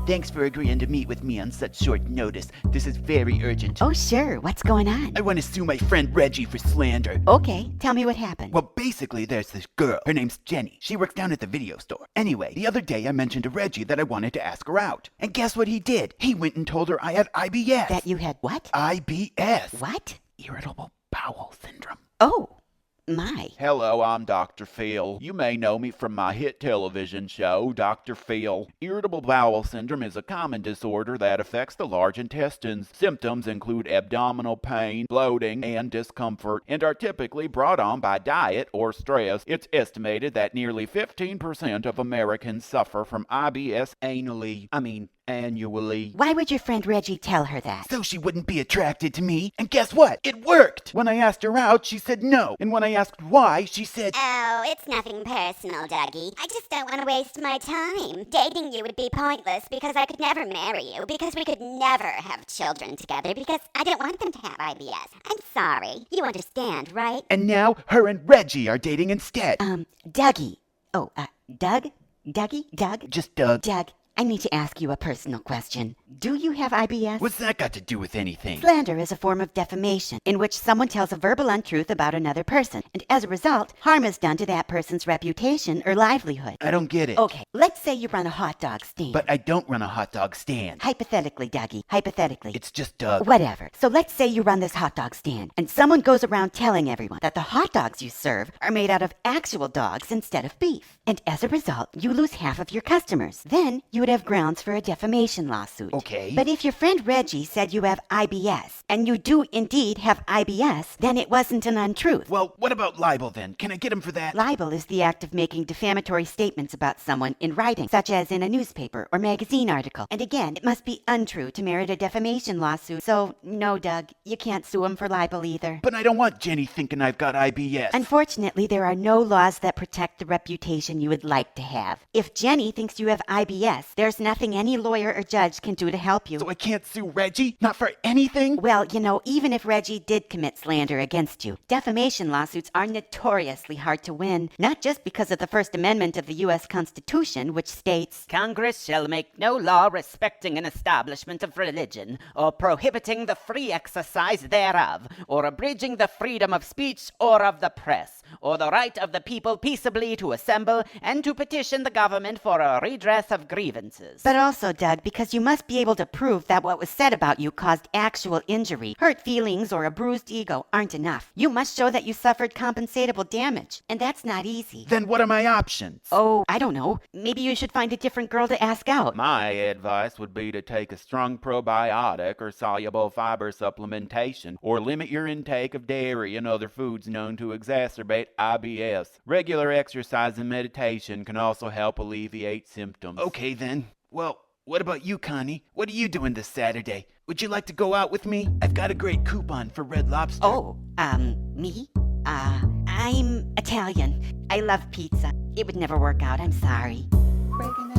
Thanks for agreeing to meet with me on such short notice. This is very urgent. Oh, sure. What's going on? I want to sue my friend Reggie for slander. Okay, tell me what happened. Well, basically, there's this girl. Her name's Jenny. She works down at the video store. Anyway, the other day I mentioned to Reggie that I wanted to ask her out. And guess what he did? He went and told her I had IBS. That you had what? IBS. What? Irritable bowel syndrome. Oh, my. Hello, I'm Dr. Phil. You may know me from my hit television show, Dr. Phil. Irritable bowel syndrome is a common disorder that affects the large intestines. Symptoms include abdominal pain, bloating, and discomfort, and are typically brought on by diet or stress. It's estimated that nearly 15% of Americans suffer from IBS annually. Why would your friend Reggie tell her that? So she wouldn't be attracted to me. And guess what? It worked! When I asked her out, she said no. And when I asked why, she said, Oh, it's nothing personal, Dougie. I just don't want to waste my time. Dating you would be pointless because I could never marry you, because we could never have children together, because I don't want them to have IBS. I'm sorry. You understand, right? and now her and Reggie are dating instead. Dougie. Oh, Doug? Dougie? Doug? Just Doug. Doug, I need to ask you a personal question. Do you have IBS? What's that got to do with anything? Slander is a form of defamation in which someone tells a verbal untruth about another person, and as a result, harm is done to that person's reputation or livelihood. I don't get it. Okay, let's say you run a hot dog stand. But I don't run a hot dog stand. Hypothetically, Dougie, hypothetically. It's just Doug. Whatever. So let's say you run this hot dog stand, and someone goes around telling everyone that the hot dogs you serve are made out of actual dogs instead of beef. And as a result, you lose half of your customers. Then you would have grounds for a defamation lawsuit. Okay. But if your friend Reggie said you have IBS, and you do indeed have IBS, then it wasn't an untruth. Well, what about libel then? Can I get him for that? Libel is the act of making defamatory statements about someone in writing, such as in a newspaper or magazine article. And again, it must be untrue to merit a defamation lawsuit. So, no, Doug, you can't sue him for libel either. But I don't want Jenny thinking I've got IBS. Unfortunately, there are no laws that protect the reputation you would like to have. If Jenny thinks you have IBS, there's nothing any lawyer or judge can do to help you. So I can't sue Reggie? Not for anything? Well, even if Reggie did commit slander against you, defamation lawsuits are notoriously hard to win, not just because of the First Amendment of the U.S. Constitution, which states, Congress shall make no law respecting an establishment of religion, or prohibiting the free exercise thereof, or abridging the freedom of speech or of the press, or the right of the people peaceably to assemble and to petition the government for a redress of grievances. But also, Doug, because you must be able to prove that what was said about you caused actual injury, hurt feelings, or a bruised ego aren't enough. You must show that you suffered compensatable damage, and that's not easy. Then what are my options? Oh, I don't know. Maybe you should find a different girl to ask out. My advice would be to take a strong probiotic or soluble fiber supplementation, or limit your intake of dairy and other foods known to exacerbate IBS. Regular exercise and meditation can also help alleviate symptoms. Okay then. Well, what about you, Connie? What are you doing this Saturday? Would you like to go out with me? I've got a great coupon for Red Lobster. Oh, me? I'm Italian. I love pizza. It would never work out, I'm sorry. Reagan